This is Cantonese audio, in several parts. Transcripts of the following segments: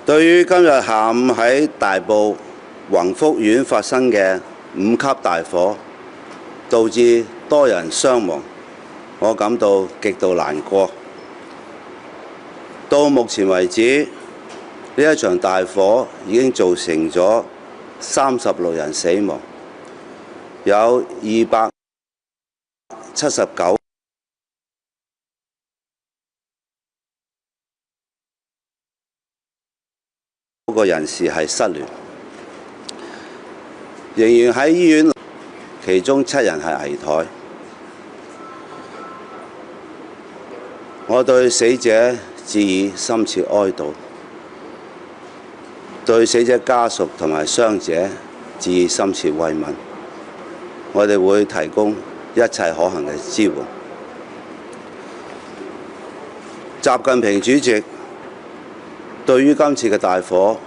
對於今日下午喺大埔宏福苑發生嘅5級大火，導致多人傷亡，我感到極度難過。到目前為止，呢一場大火已經造成咗36人死亡，有279個人士係失聯，仍然喺醫院，其中7人係危殆。我對死者致以深切哀悼，對死者家屬同埋傷者致以深切慰問。我哋會提供一切可行嘅支援。習近平主席對於今次嘅大火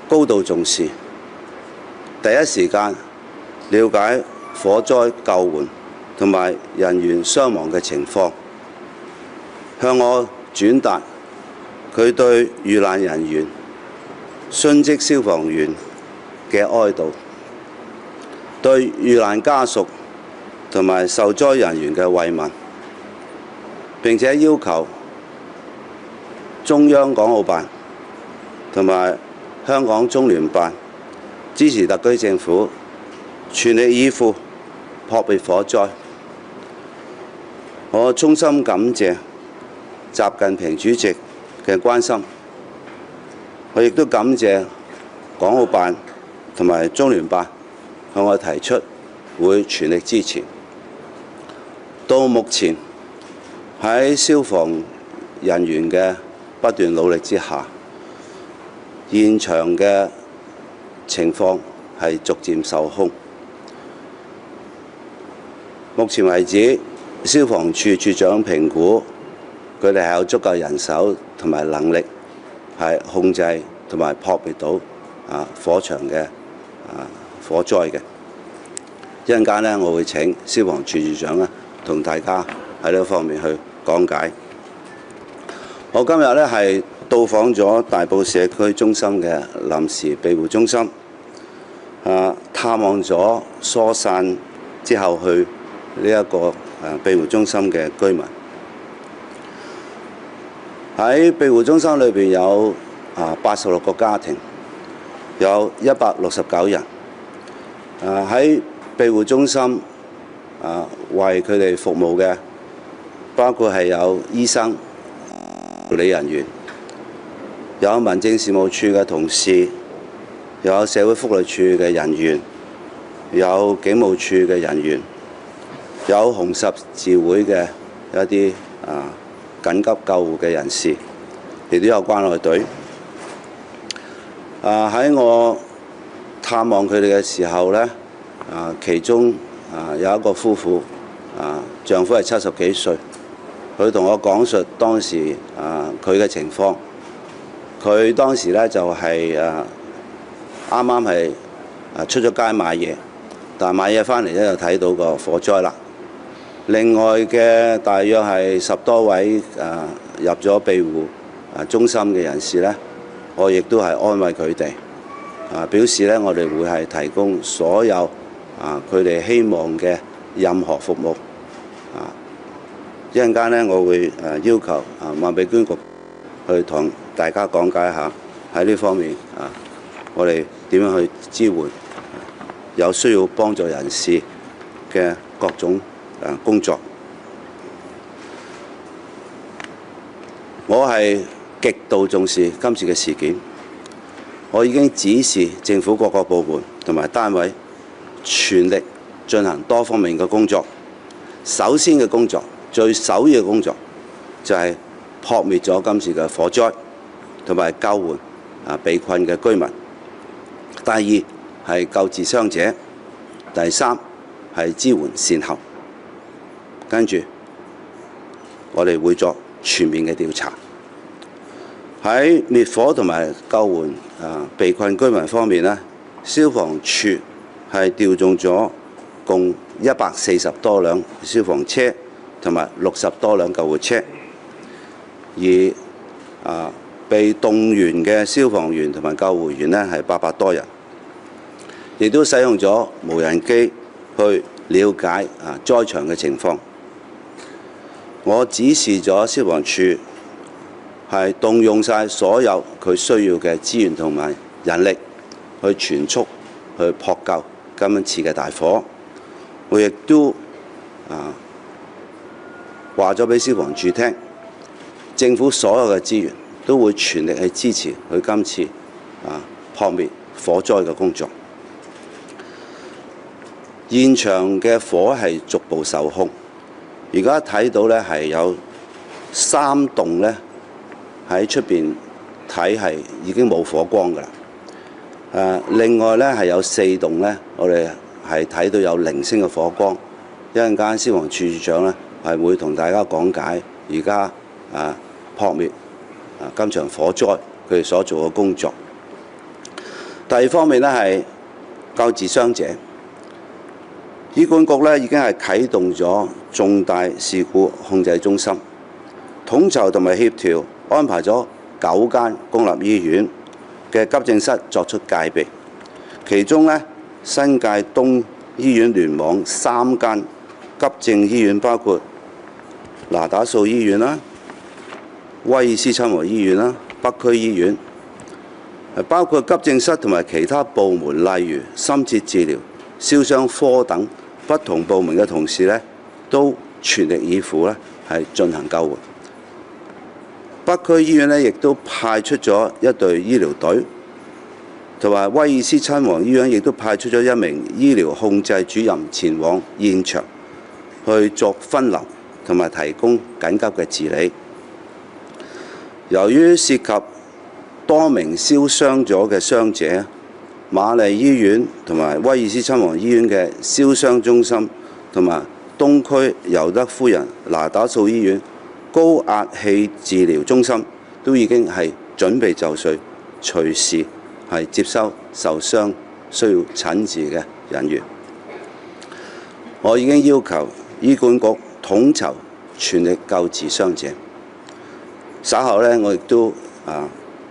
高度重視，第一時間了解火災救援同埋人員傷亡嘅情況，向我轉達佢對遇難人員、殉職消防員嘅哀悼，對遇難家屬同埋受災人員嘅慰問，並且要求中央港澳辦同埋香港中聯辦支持特區政府全力以赴撲滅火災。我衷心感謝習近平主席嘅關心，我亦都感謝港澳辦同埋中聯辦向我提出會全力支持。到目前喺消防人員嘅不斷努力之下，現場嘅情況係逐漸受控。目前為止，消防處處長評估佢哋係有足夠人手同埋能力係控制同埋撲滅到火場嘅火災嘅。一陣間呢，我會請消防處處長同大家喺呢方面去講解。我今日呢係到訪咗大埔社區中心嘅臨時庇護中心，探望咗疏散之後去呢一個庇護中心嘅居民。喺庇護中心裏邊有86個家庭，有169人。喺庇護中心為佢哋服務嘅，包括係有醫生、護理人員，有民政事務處嘅同事，有社會福利處嘅人員，有警務處嘅人員，有紅十字會嘅一啲緊急救護嘅人士，亦都有關愛隊。喺我探望佢哋嘅時候呢，其中有一個夫婦，丈夫係70幾歲，佢同我講述當時佢嘅情況。佢當時呢就係啱啱係出咗街買嘢，但係買嘢返嚟呢就睇到個火災啦。另外嘅大約係10多位入咗庇護中心嘅人士呢，我亦都係安慰佢哋，表示呢我哋會係提供所有佢哋希望嘅任何服務。一陣間呢，我會要求萬庇捐局去同大家講解下喺呢方面我哋點樣去支援有需要幫助人士嘅各種工作。我係極度重視今次嘅事件，我已經指示政府各個部門同埋單位全力進行多方面嘅工作。首先嘅工作，最首要嘅工作就係撲滅咗今次嘅火災，同埋救援被困嘅居民。第二係救治傷者，第三係支援善後。跟住我哋會作全面嘅調查。喺滅火同埋救援被困居民方面呢，消防處係調動咗共140多輛消防車同埋60多輛救護車，而被動員嘅消防員同埋救護員呢係800多人，亦都使用咗無人機去了解災場嘅情況。我指示咗消防處係動用晒所有佢需要嘅資源同埋人力去全速去撲救今次嘅大火。我亦都話咗俾消防處聽，政府所有嘅資源都會全力去支持佢今次撲滅火災嘅工作。現場嘅火係逐步受控，而家睇到呢係有3棟呢喺出邊睇係已經冇火光㗎啦。另外呢係有4棟呢，我哋係睇到有零星嘅火光。一陣間消防處處長呢係會同大家講解而家撲滅今場火災佢哋所做嘅工作。第二方面呢係救治傷者。醫管局呢已經係啟動咗重大事故控制中心，統籌同埋協調安排咗9間公立醫院嘅急症室作出戒備，其中呢，新界東醫院聯網3間急症醫院，包括那打素醫院啦、威爾斯親王醫院啦、北區醫院，包括急症室同埋其他部門，例如深切治療、燒傷科等不同部門嘅同事呢，都全力以赴呢係進行救援。北區醫院呢亦都派出咗一隊醫療隊，同埋威爾斯親王醫院亦都派出咗1名醫療控制主任前往現場去作分流同埋提供緊急嘅治理。由於涉及多名燒傷咗嘅傷者，瑪麗醫院同埋威爾斯親王醫院嘅燒傷中心同埋東區尤德夫人那打素醫院高壓氣治療中心都已經係準備就緒，隨時係接收受傷需要診治嘅人員。我已經要求醫管局統籌全力救治傷者。稍後呢，我亦都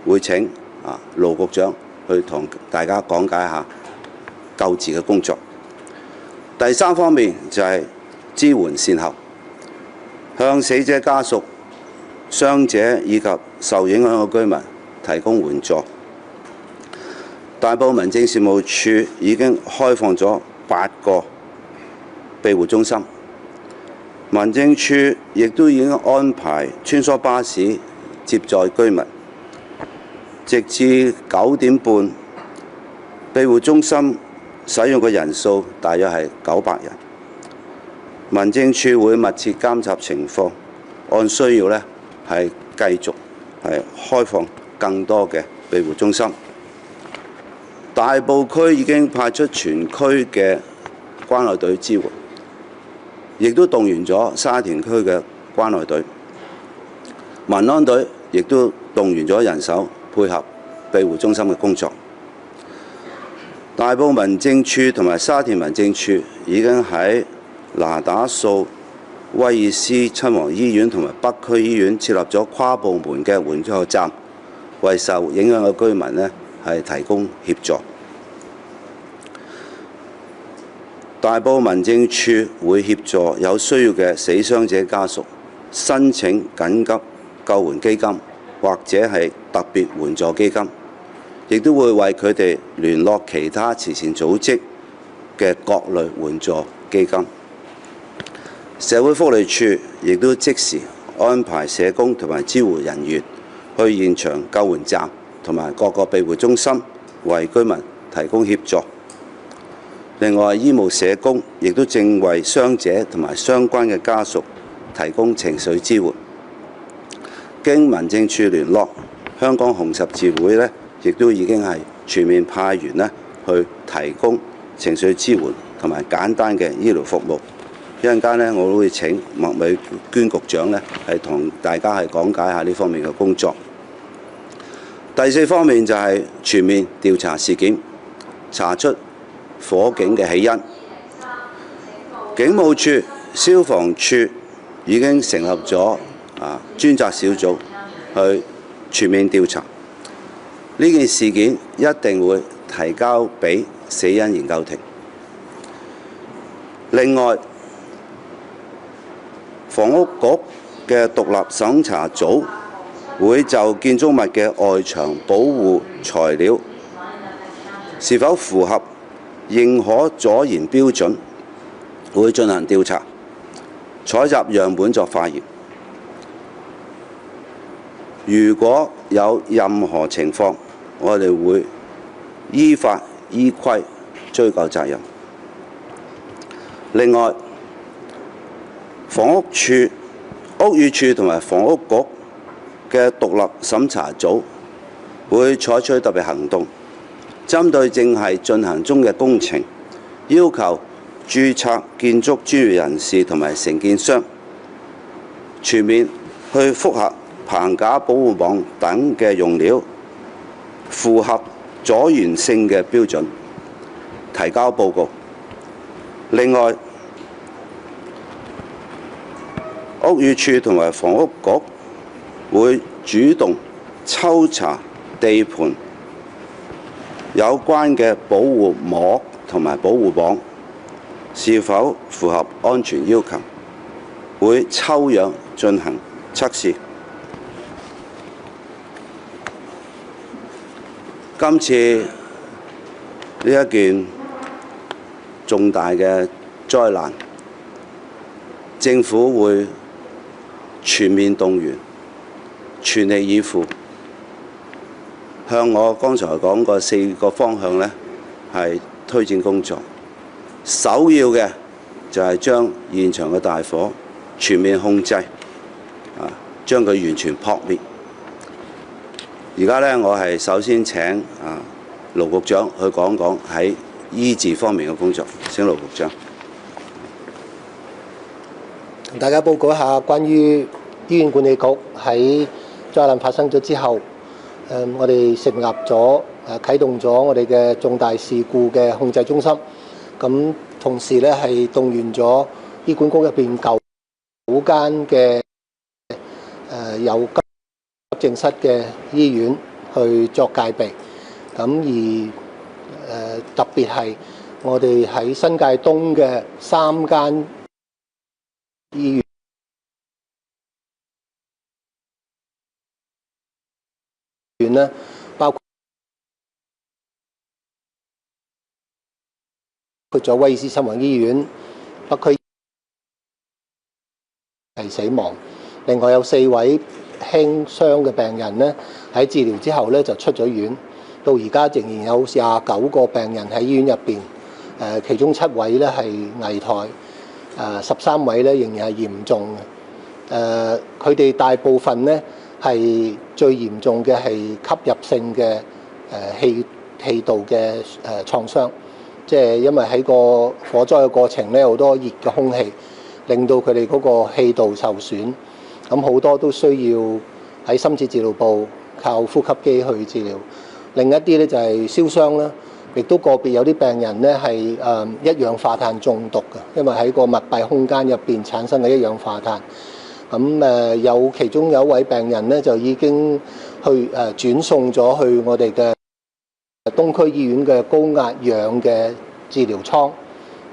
會請盧局長去同大家講解下救治嘅工作。第3方面就係支援善後，向死者家屬、傷者以及受影響嘅居民提供援助。大埔民政事務處已經開放咗8個庇護中心，民政處亦都已經安排穿梭巴士接載居民。直至9點半，庇護中心使用嘅人數大約係900人。民政處會密切監察情況，按需要呢係繼續係開放更多嘅庇護中心。大埔區已經派出全區嘅關愛隊支援，亦都動員咗沙田區嘅關愛隊、民安隊，亦都動員咗人手配合庇護中心嘅工作。大埔民政處同埋沙田民政處已經喺那打素、威爾斯親王醫院同埋北區醫院設立咗跨部門嘅援助站，為受影響嘅居民呢係提供協助。大埔民政處會協助有需要嘅死傷者家屬申請緊急救援基金或者係特別援助基金，亦都會為佢哋聯絡其他慈善組織嘅各類援助基金。社會福利署亦都即時安排社工同埋支援人員去現場救援站同埋各個庇護中心，為居民提供協助。另外，醫務社工亦都正為傷者同埋相關嘅家屬提供情緒支援。經民政處聯絡，香港紅十字會呢亦都已經係全面派員呢去提供情緒支援同埋簡單嘅醫療服務。一陣間呢，我都會請麥美娟局長呢係同大家係講解下呢方面嘅工作。第4方面就係全面調查事件，查出火警嘅起因。警務處、消防處已經成立咗專責小組，去全面調查。呢件事件一定會提交俾死因研究庭。另外，房屋局嘅獨立審查組會就建築物嘅外牆保護材料是否符合認可阻燃標準，會進行調查，採集樣本作化驗。如果有任何情況，我哋會依法依規追究責任。另外，屋宇署同埋房屋局嘅獨立審查組會採取特別行動，針對正係進行中嘅工程，要求註冊建築專業人士同埋承建商全面去複核棚架保護網等嘅用料符合阻燃性嘅標準，提交報告。另外，屋宇署同埋房屋局會主動抽查地盤有關嘅保護膜同埋保護網是否符合安全要求，會抽樣進行測試。今次呢一件重大嘅災難，政府會全面動員，全力以赴，向我剛才講過4個方向呢係推展工作。首要嘅就係將現場嘅大火全面控制，將佢完全撲滅。而家呢，我係首先請盧局長去講講喺醫治方面嘅工作。請盧局長。同大家報告一下關於醫院管理局喺災難發生咗之後，我哋成立咗啟動咗我哋嘅重大事故嘅控制中心。咁同時咧係動員咗醫管局入邊9間嘅有急症室嘅醫院去作戒備。咁而特別係我哋喺新界東嘅3間醫院咧，包括咗威爾斯親王醫院、北區係死亡，另外有4位輕傷嘅病人咧喺治療之後咧就出咗院，到而家仍然有29個病人喺醫院入邊，其中7位咧係危殆，13位咧仍然係嚴重嘅。佢哋大部分咧係最嚴重嘅係吸入性嘅氣道嘅創傷，即係因為喺個火災嘅過程咧好多熱嘅空氣，令到佢哋嗰個氣道受損，咁好多都需要喺深切治療部靠呼吸機去治療。另一啲咧就係燒傷啦，亦都個別有啲病人咧係一氧化碳中毒嘅，因為喺個密閉空間入邊產生嘅一氧化碳。咁其中有一位病人咧就已經去轉送咗去我哋嘅東區醫院嘅高壓氧嘅治療艙，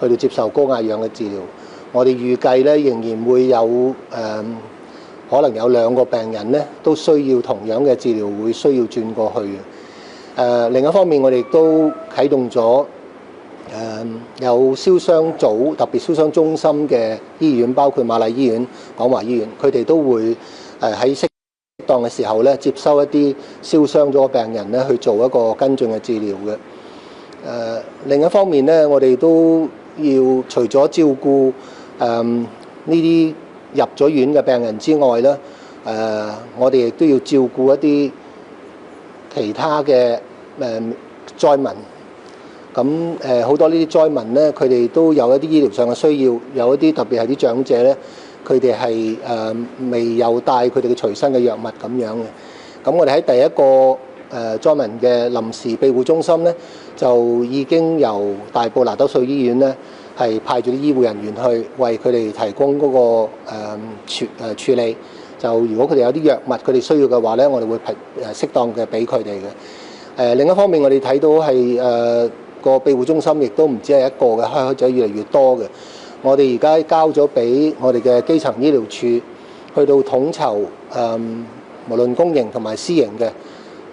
去到接受高壓氧嘅治療。我哋預計咧仍然會有可能有2個病人咧都需要同樣嘅治療，會需要轉過去嘅。另一方面，我哋都啟動咗有燒傷組、特別燒傷中心嘅醫院，包括瑪麗醫院、廣華醫院，佢哋都會喺適當嘅時候咧接收一啲燒傷咗嘅病人咧去做一個跟進嘅治療嘅。另一方面咧，我哋都要除咗照顧呢啲入咗院嘅病人之外咧，我哋亦都要照顧一啲其他嘅災民。咁好多呢啲災民咧，佢哋都有一啲醫療上嘅需要，有一啲特別係啲長者咧，佢哋係未有帶佢哋嘅隨身嘅藥物咁樣嘅。咁我哋喺第一個災民嘅臨時庇護中心咧，就已經由大埔拿督素醫院咧係派咗啲醫護人員去為佢哋提供嗰個處理，就如果佢哋有啲藥物佢哋需要嘅話咧，我哋會適當嘅俾佢哋嘅。另一方面，我哋睇到係個庇護中心亦都唔止係一個嘅，開咗越嚟越多嘅。我哋而家交咗俾我哋嘅基層醫療處去到統籌無論公營同埋私營嘅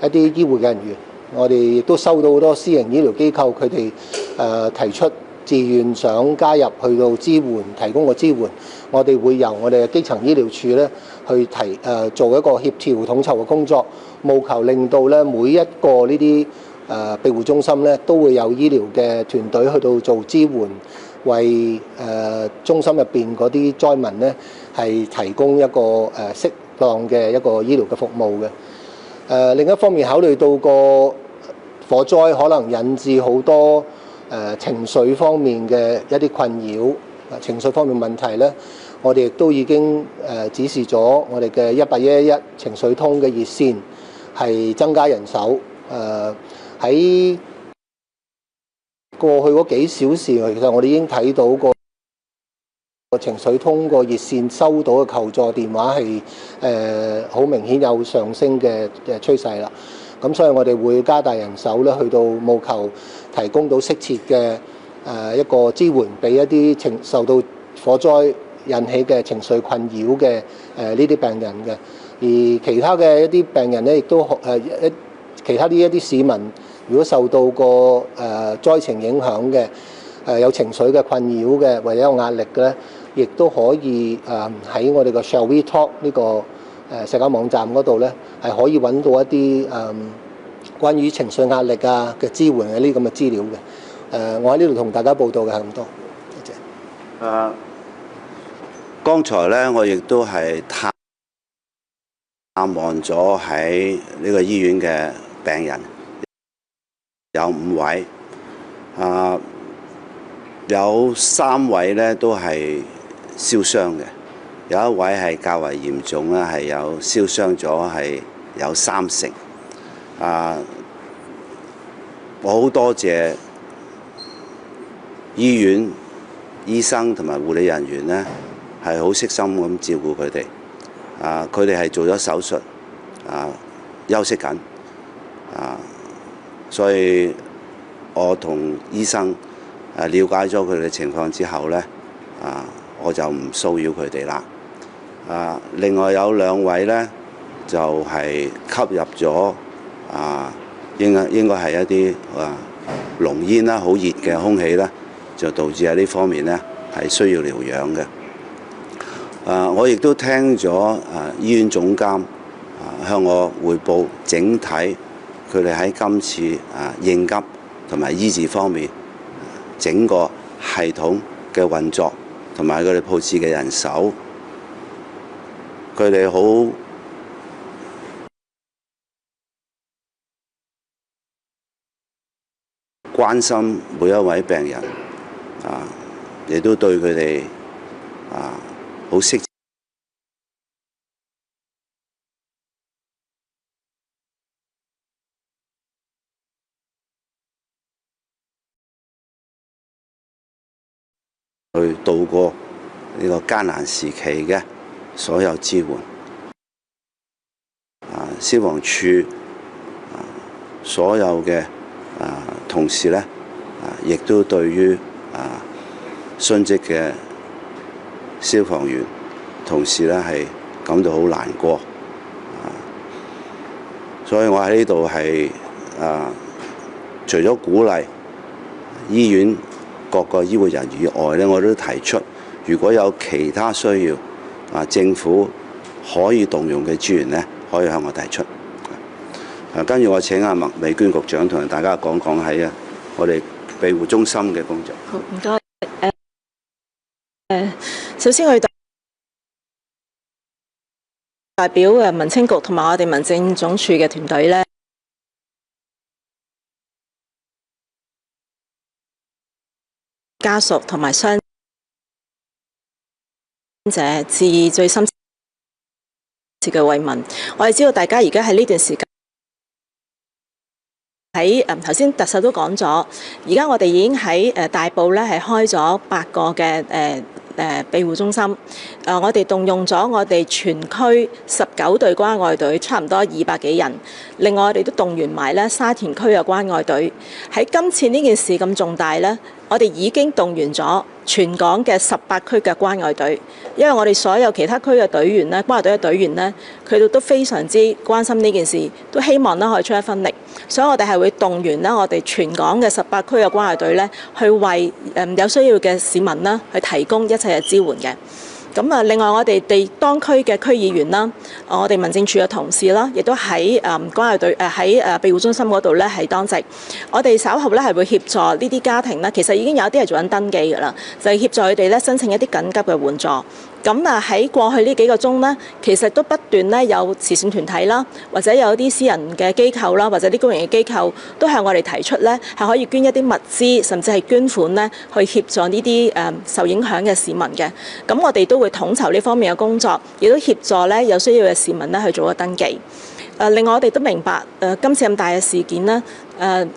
一啲醫護嘅人員。我哋亦都收到好多私營醫療機構佢哋提出自願想加入去到支援，提供個支援。我哋會由我哋嘅基層醫療處咧去做一個協調統籌嘅工作，務求令到咧每一個呢啲庇護中心咧都會有醫療嘅團隊去到做支援，為中心入邊嗰啲災民咧係提供一個適當嘅一個醫療嘅服務嘅。另一方面，考慮到個火災可能引致好多情緒方面嘅一啲困擾，情緒方面問題咧，我哋亦都已經指示咗我哋嘅1811情緒通嘅熱線係增加人手。喺過去嗰幾小時，其實我哋已經睇到個情緒通個熱線收到嘅求助電話係好明顯有上升嘅趨勢啦。咁所以我哋會加大人手咧，去到務求提供到適切嘅一個支援，俾一啲受到火災引起嘅情緒困擾嘅呢啲病人嘅。而其他嘅一啲病人咧，亦都其他呢一啲市民，如果受到個災情影響嘅，有情緒嘅困擾嘅，或者有壓力嘅咧，亦都可以喺我哋個 Shall We Talk 呢個社交網站嗰度咧，係可以揾到一啲關於情緒壓力啊嘅支援嘅呢咁嘅資料嘅。我喺呢度同大家報道嘅係咁多，多謝。剛才咧，我亦都係探望咗喺呢個醫院嘅病人，有5位，有3位咧都係燒傷嘅，有一位係較為嚴重啦，係有燒傷咗係有30%。我好多謝醫院醫生同埋護理人員咧，係好悉心咁照顧佢哋。佢哋係做咗手術，休息緊。所以我同醫生了解咗佢哋嘅情況之後咧，我就唔騷擾佢哋啦。另外有2位咧，就係吸入咗應該係一啲濃煙啦，好熱嘅空氣啦，就導致喺呢方面咧係需要療養嘅。我亦都聽咗醫院總監向我匯報整體佢哋喺今次應急同埋醫治方面整個系統嘅運作同埋佢哋配置嘅人手，佢哋好關心每一位病人，亦都對佢哋好適去度過呢個艱難時期嘅所有支援。消防處所有嘅同事咧，亦都對於殉職嘅消防員同事咧係感到好難過。所以我喺呢度係除咗鼓勵醫院各個醫護人員以外咧，我都提出如果有其他需要，政府可以動用嘅資源咧，可以向我提出。跟住我請阿麥美娟局長同大家講講喺我哋庇護中心嘅工作。好，唔該。首先我代表民青局同埋我哋民政總署嘅團隊咧，家屬同埋傷者致以最深切嘅慰問。我哋知道大家而家喺呢段時間喺頭先特首都講咗，而家我哋已經喺大埔咧係開咗8個嘅庇護中心。我哋動用咗我哋全區19隊關愛隊，差唔多200幾人。另外我哋都動員埋咧沙田區嘅關愛隊。喺今次呢件事咁重大咧，我哋已經動員咗全港嘅18區嘅關愛隊，因為我哋所有其他區嘅隊員咧，關愛隊嘅隊員咧，佢哋都非常之關心呢件事，都希望咧可以出一分力，所以我哋係會動員咧我哋全港嘅18區嘅關愛隊咧，去為有需要嘅市民啦，去提供一切嘅支援嘅。咁啊，另外我哋當區嘅區議員啦，我哋民政處嘅同事啦，亦都喺關愛隊喺庇護中心嗰度咧係當值。我哋稍後咧係會協助呢啲家庭咧，其實已經有啲係做緊登記㗎啦，就係協助佢哋咧申請一啲緊急嘅援助。咁啊喺過去呢幾個鐘呢，其實都不斷咧有慈善團體啦，或者有啲私人嘅機構啦，或者啲公營嘅機構都向我哋提出咧，係可以捐一啲物資，甚至係捐款咧，去協助呢啲受影響嘅市民嘅。咁我哋都會統籌呢方面嘅工作，亦都協助咧有需要嘅市民咧去做個登記。另外我哋都明白今次咁大嘅事件呢，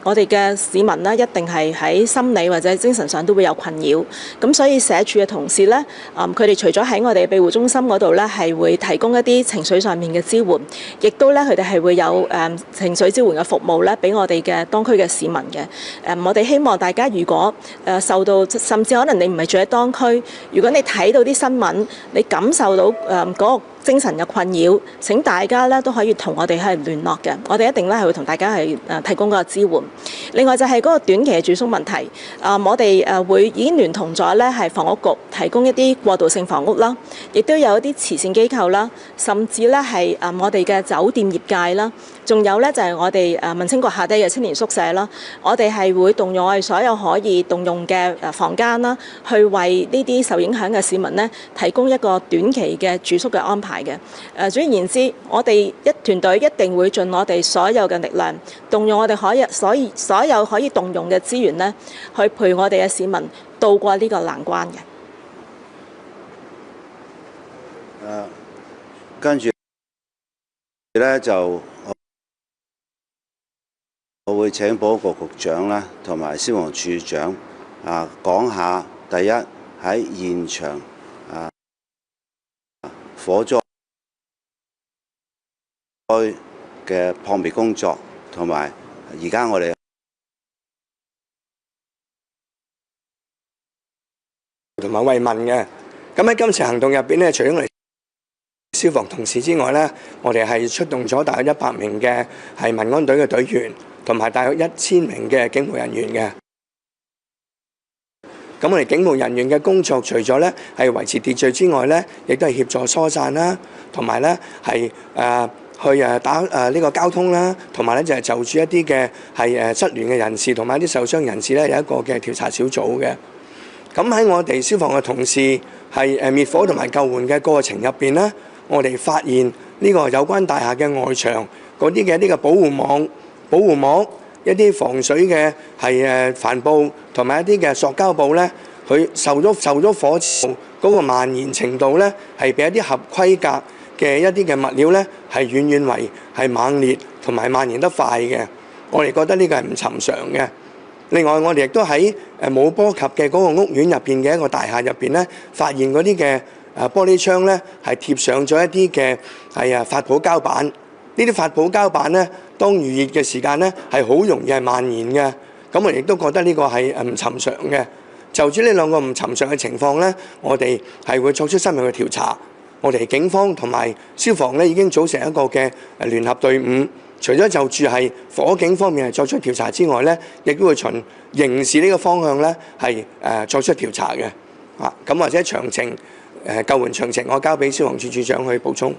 我哋嘅市民呢一定係喺心理或者精神上都會有困擾，咁所以社署嘅同事呢，佢哋除咗喺我哋庇護中心嗰度呢，係會提供一啲情緒上面嘅支援，亦都呢，佢哋係會有情緒支援嘅服務呢，俾我哋嘅當區嘅市民嘅。我哋希望大家如果受到，甚至可能你唔係住喺當區，如果你睇到啲新聞，你感受到嗰個精神嘅困擾，請大家咧都可以同我哋係聯絡嘅，我哋一定咧係會同大家係提供嗰個支援。另外就係嗰個短期嘅住宿問題，我哋會已經聯同咗咧係房屋局提供一啲過渡性房屋啦，亦都有一啲慈善機構啦，甚至咧係我哋嘅酒店業界啦，仲有咧就係我哋民青閣下低嘅青年宿舍啦，我哋係會動用我哋所有可以動用嘅房間啦，去為呢啲受影響嘅市民呢提供一個短期嘅住宿嘅安排嘅。總而言之，我哋一團隊一定會盡我哋所有嘅力量，動用我哋所有可以動用嘅資源呢，去陪我哋嘅市民渡過呢個難關嘅。跟住咧就我會請保局局長啦，同埋消防處長講下第一喺現場火災嘅撲滅工作，同埋而家我哋同埋慰問嘅。咁喺今次行動入邊咧，除咗我哋消防同事之外咧，我哋係出動咗大約100名嘅係民安隊嘅隊員，同埋大約1000名嘅警務人員嘅。咁我哋警務人員嘅工作，除咗咧係維持秩序之外咧，亦都係協助疏散啦，同埋咧係去打呢個交通啦，同埋咧就係就住一啲嘅係失聯嘅人士同埋一啲受傷人士咧，有一個嘅調查小組嘅。咁喺我哋消防嘅同事係滅火同埋救援嘅過程入邊咧，我哋發現呢個有關大廈嘅外牆嗰啲嘅呢個保護膜、一啲防水嘅係帆布同埋一啲嘅塑膠布咧，佢受咗火之後嗰個蔓延程度咧，係比一啲合規格嘅一啲嘅物料咧，係遠為係猛烈同埋蔓延得快嘅。我哋覺得呢個係唔尋常嘅。另外，我哋亦都喺冇波及嘅嗰個屋苑入邊嘅一個大廈入邊咧，發現嗰啲嘅玻璃窗咧係貼上咗一啲嘅係發泡膠板。呢啲發泡膠板咧，當預熱嘅時間咧係好容易係蔓延嘅。咁我哋亦都覺得呢個係唔尋常嘅。就住呢兩個唔尋常嘅情況咧，我哋係會作出深入嘅調查。我哋警方同埋消防咧已經組成一個嘅聯合隊伍，除咗就住係火警方面係作出調查之外咧，亦都會循刑事呢個方向咧係作出調查嘅。咁或者詳情救援詳情，我交俾消防處處長去補充。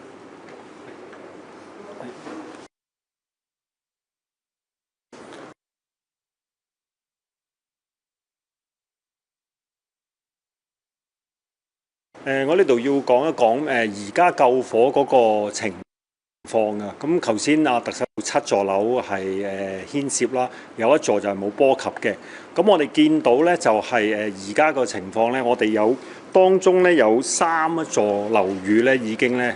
我呢度要講一講而家救火嗰個情況啊。咁頭先特首7座樓係牽涉啦，有一座就係冇波及嘅。咁我哋見到咧就係而家個情況咧，我哋有當中咧有3座樓宇咧已經咧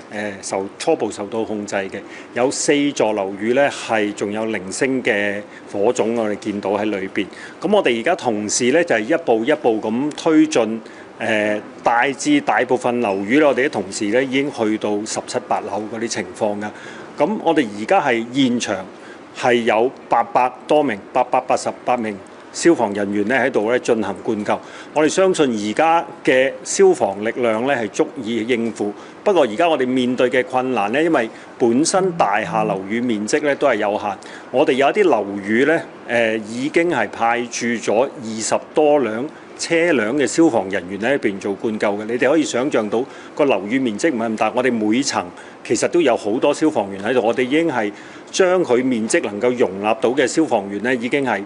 初步受到控制嘅，有4座樓宇咧係仲有零星嘅火種，我哋見到喺裏邊。咁我哋而家同時咧就係一步一步咁推進大部分樓宇咧，我哋啲同事咧已經去到17、8樓嗰啲情況㗎。咁我哋而家係現場係有800多名、888名消防人員咧喺度咧進行灌救。我哋相信而家嘅消防力量咧係足以應付。不過而家我哋面對嘅困難咧，因為本身大廈樓宇面積咧都係有限，我哋有一啲樓宇咧已經係派駐咗20多輛車輛嘅消防人員喺邊做灌救嘅。你哋可以想像到個樓宇面積唔係咁大，我哋每層其實都有好多消防員喺度，我哋已經係將佢面積能夠容納到嘅消防員咧已經係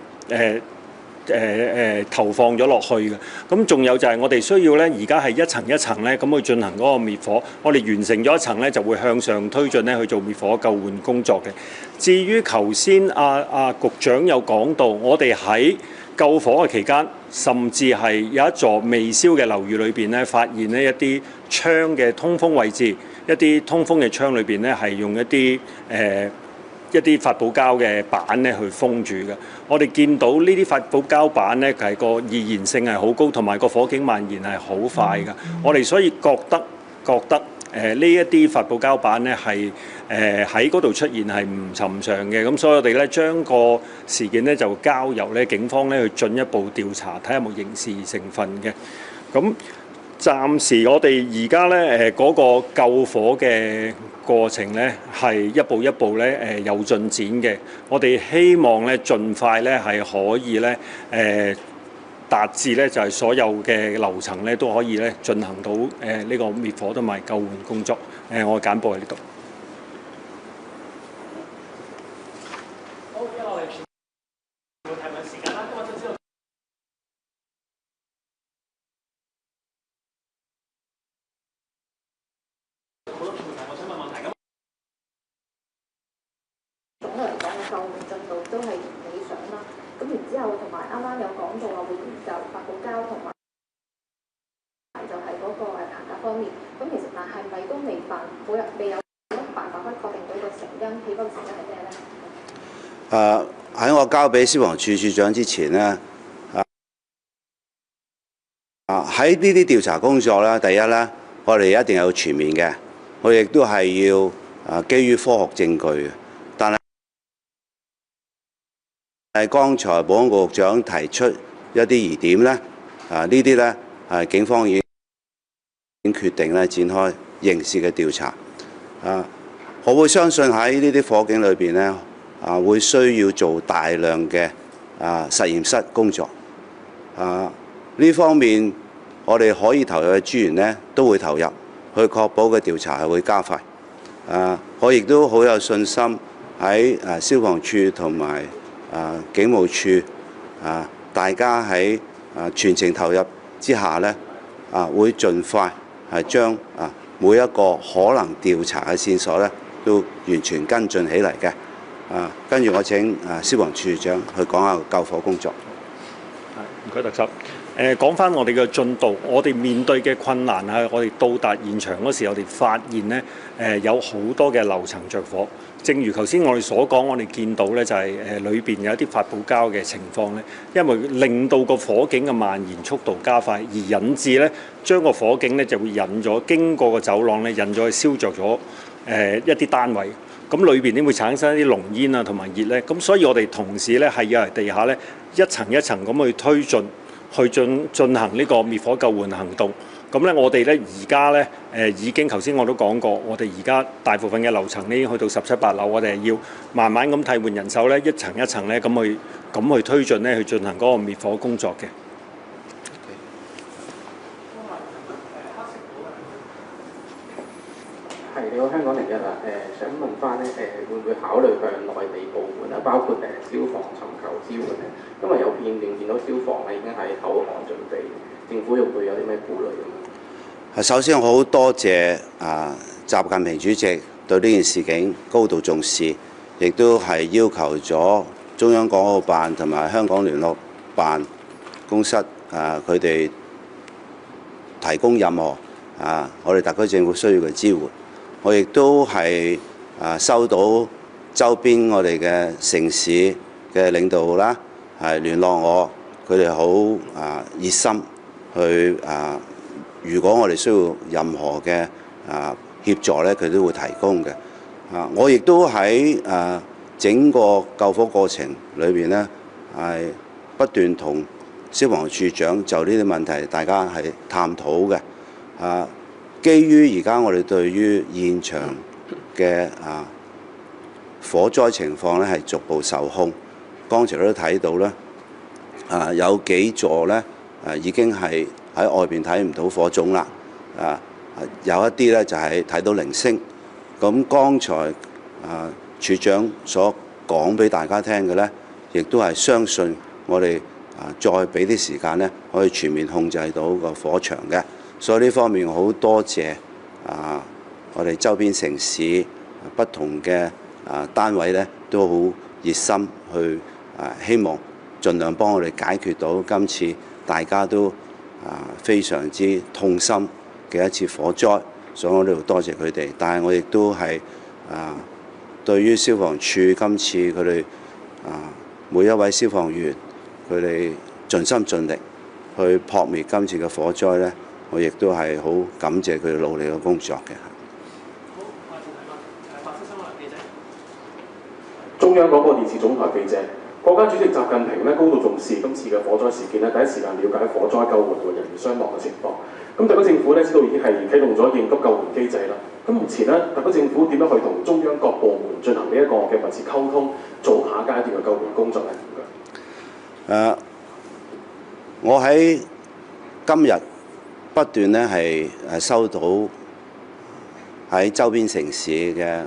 投放咗落去嘅。咁仲有就係我哋需要咧，而家係一層一層咧咁去進行嗰個滅火。我哋完成咗一層咧，就會向上推進咧去做滅火救援工作嘅。至於頭先局長有講到，我哋喺救火嘅期間，甚至係有一座未燒嘅樓宇裏邊咧，發現呢一啲窗嘅通風位置，一啲通風嘅窗裏邊咧係用一啲發泡膠嘅板咧去封住嘅。我哋見到呢啲發泡膠板咧係個易燃性係好高，同埋個火警蔓延係好快㗎。我哋所以覺得呢一啲發泡膠板咧係喺嗰度出現係唔尋常嘅。咁所以我哋咧將個事件咧就交由咧警方咧去進一步調查，睇下有冇刑事成分嘅。咁暫時我哋而家咧嗰個救火嘅過程咧係一步一步咧有進展嘅。我哋希望咧盡快咧係可以咧達至咧就係所有嘅樓層咧都可以咧進行到呢個滅火同埋救援工作。我簡報喺呢度。救援進度都係理想啦。咁然之後，同埋啱啱有講到話會研究發泡膠同埋就係嗰個棚架方面。咁其實但係咪都未有辦法可以確定到個成因，起火嘅成因係咩咧？喺我交俾消防處處長之前咧，喺呢啲調查工作咧，第一咧，我哋一定有全面嘅，我亦都係要基於科學證據嘅。但係剛才保安局局長提出一啲疑點咧，呢啲咧警方已經決定咧展開刑事嘅調查。我會相信喺呢啲火警裏邊咧，會需要做大量嘅實驗室工作。呢方面我哋可以投入嘅資源咧，都會投入去確保嘅調查係會加快。我亦都好有信心喺消防處同埋警務處大家喺全程投入之下咧，會盡快係將每一個可能調查嘅線索咧，都完全跟進起嚟嘅。跟住我請消防處長去講下救火工作。唔該，特首。講翻我哋嘅進度，我哋面對嘅困難係我哋到達現場嗰時，我哋發現咧有好多嘅樓層着火。正如頭先我哋所講，我哋見到咧就係裏邊有一啲發泡膠嘅情況咧，因為令到個火警嘅蔓延速度加快，而引致咧將個火警咧就會引咗經過個走廊咧引咗去燒着咗一啲單位。咁裏邊點會產生一啲濃煙啊同埋熱咧？咁所以我哋同時咧係要喺地下咧一層一層咁去推進。進行呢個滅火救援行動。咁咧，我哋咧而家咧已經頭先我都講過，我哋而家大部分嘅樓層咧已經去到17、8樓，我哋係要慢慢咁替換人手咧，一層一層咧咁去推進咧去進行嗰個滅火工作嘅。係，你好，香港01啊，想問翻咧會唔會考慮向內地部門啊，包括消防尋求支援咧？因為有片段見到消防咧已經係投降準備，政府又會有啲咩顧慮咁？首先我好多謝習近平主席對呢件事件高度重視，亦都係要求咗中央港澳辦同埋香港聯絡辦公室佢哋提供任何我哋特區政府需要嘅支援。我亦都係收到周邊我哋嘅城市嘅領導啦，係聯絡我，佢哋好熱心去如果我哋需要任何嘅協助咧，佢都會提供嘅。我亦都喺整個救火過程裏邊咧，係不斷同消防處長就呢啲問題，大家係探討嘅。基於而家我哋對於現場嘅火災情況咧係逐步受控，剛才都睇到咧，有幾座咧已經係喺外邊睇唔到火種啦，有一啲咧就係睇到零星。咁剛才處長所講俾大家聽嘅咧，亦都係相信我哋再俾啲時間咧，可以全面控制到個火場嘅。所以呢方面好多謝我哋周邊城市不同嘅單位咧，都好熱心去希望盡量幫我哋解決到今次大家都非常之痛心嘅一次火災，所以我呢度多謝佢哋。但係我亦都係對於消防處今次佢哋每一位消防員佢哋盡心盡力去撲滅今次嘅火災咧，我亦都係好感謝佢哋努力嘅工作嘅。中央廣播電視總台記者，國家主席習近平咧高度重視今次嘅火災事件咧，第一時間了解火災救援同人員傷亡嘅情況。咁特區政府咧知道已經係啟動咗應急救援機制啦。咁目前咧，特區政府點樣去同中央各部門進行呢一個嘅密切溝通，做下階段嘅救援工作咧？我喺今日不斷咧係收到喺周邊城市嘅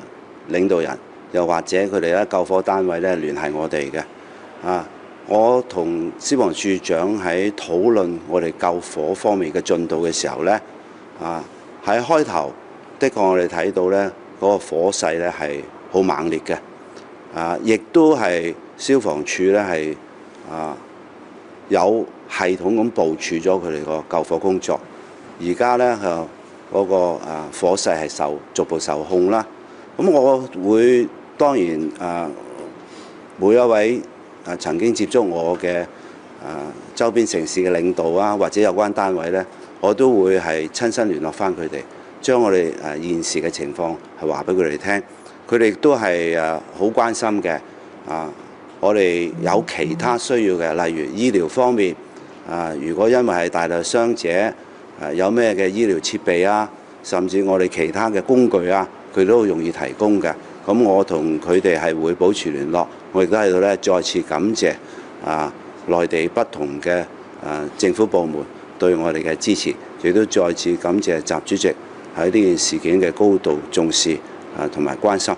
領導人，又或者佢哋咧救火單位咧聯繫我哋嘅。我同消防處長喺討論我哋救火方面嘅進度嘅時候咧，喺開頭的確我哋睇到咧嗰個火勢咧係好猛烈嘅，亦都係消防處咧係有系統咁部署咗佢哋個救火工作。而家咧嗰個火勢係逐步受控啦。咁我會當然每一位曾經接觸我嘅周邊城市嘅領導啊，或者有關單位咧，我都會係親身聯絡翻佢哋，將我哋現時嘅情況係話俾佢哋聽。佢哋亦都係好關心嘅。我哋有其他需要嘅，例如醫療方面，如果因為係大量傷者，有咩嘅醫療設備啊，甚至我哋其他嘅工具啊，佢都好容易提供嘅。咁我同佢哋係會保持聯絡，我亦都喺度咧再次感謝內地不同嘅政府部門對我哋嘅支持，亦都再次感謝習主席喺呢件事件嘅高度重視同埋關心。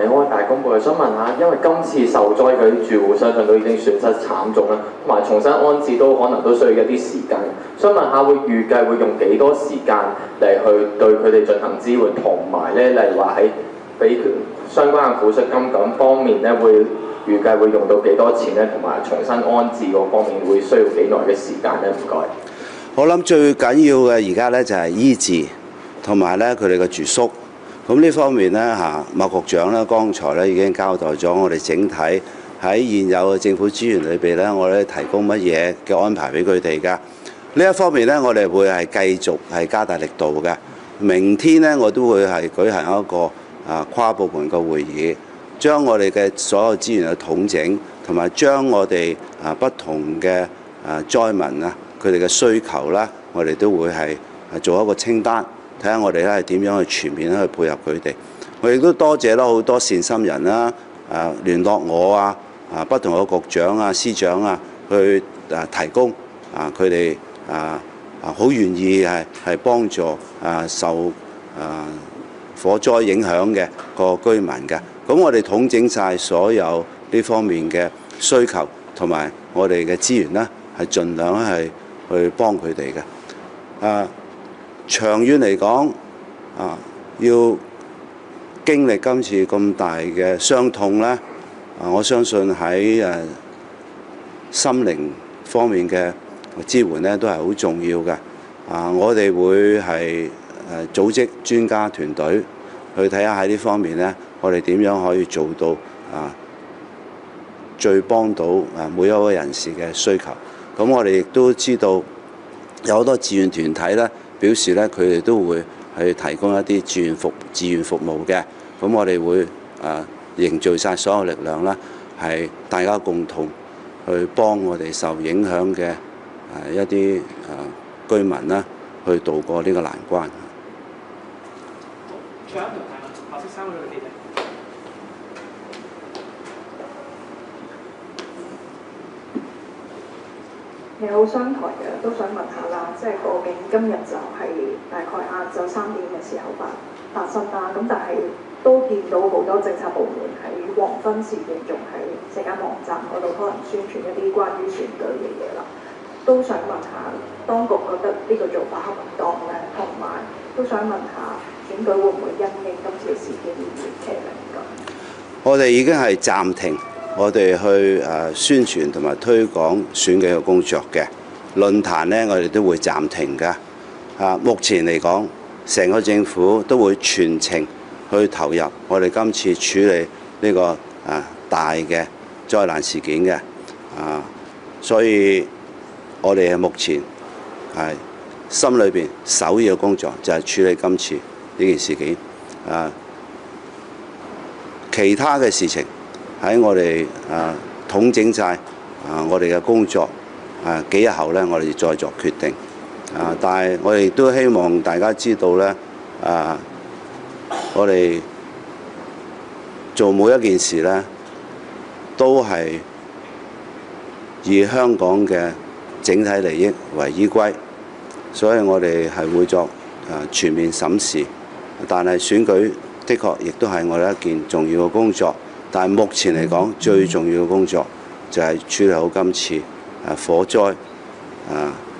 你好，大公報，想問下，因為今次受災嗰啲住戶相信都已經損失慘重啦，同埋重新安置都可能都需要一啲時間。想問下，會預計會用幾多時間嚟去對佢哋進行支援，同埋咧，例如話喺俾相關嘅撫恤金咁方面咧，會預計會用到幾多錢咧，同埋重新安置嗰方面會需要幾耐嘅時間咧？唔該。我諗最緊要嘅而家咧就係醫治，同埋咧佢哋嘅住宿。咁呢方面咧麥局長咧剛才咧已經交代咗我哋整體喺現有嘅政府資源裏邊咧，我哋提供乜嘢嘅安排俾佢哋㗎。呢一方面咧，我哋會係繼續係加大力度嘅。明天咧，我都會係舉行一個跨部門嘅會議，將我哋嘅所有資源嘅統整，同埋將我哋不同嘅災民佢哋嘅需求啦，我哋都會係做一個清單。睇下我哋咧係點樣去全面去配合佢哋。我亦都多謝啦好多善心人啦，聯絡我不同嘅局長司長去提供佢哋好願意係幫助受火災影響嘅個居民嘅。咁我哋統整晒所有呢方面嘅需求同埋我哋嘅資源啦，係盡量係去幫佢哋嘅。長遠嚟講，要經歷今次咁大嘅傷痛咧，我相信喺心靈方面嘅支援咧都係好重要嘅。我哋會係組織專家團隊去睇下喺呢方面咧，我哋點樣可以做到最幫到每一位人士嘅需求。咁我哋亦都知道有好多志願團體咧表示咧，佢哋都會去提供一啲志願服務嘅。咁我哋會凝聚晒所有力量啦，係大家共同去幫我哋受影響嘅一啲居民啦，去渡過呢個難關。最後一條提問，白色衫嗰度記者。你好，商台嘅都想問下啦，即係究竟今日就係大概晏晝3點嘅時候發生啦，咁但係都見到好多政策部門喺黃昏時段仲喺社交網站嗰度可能宣傳一啲關於選舉嘅嘢啦，都想問下當局覺得呢個做法恰唔當咧，同埋都想問下選舉會唔會因應今次事件而延期咧？我哋已經係暫停我哋去宣傳同埋推廣選舉嘅工作嘅論壇呢，我哋都會暫停㗎。目前嚟講，成個政府都會全程去投入我哋今次處理呢個大嘅災難事件嘅。所以我哋目前係心裏邊首要嘅工作就係處理今次呢件事件。其他嘅事情喺我哋統整晒我哋嘅工作幾日後呢，我哋再作決定。但係我哋亦都希望大家知道呢，我哋做每一件事呢，都係以香港嘅整體利益為依歸，所以我哋係會作全面審視。但係選舉的確亦都係我哋一件重要嘅工作。但係目前嚟講，最重要嘅工作就係處理好今次火災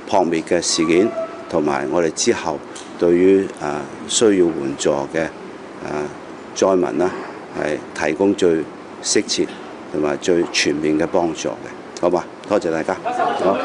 撲滅嘅事件，同埋我哋之後對於需要援助嘅災民啦，係提供最適切同埋最全面嘅幫助嘅，好嘛？多謝大家。好。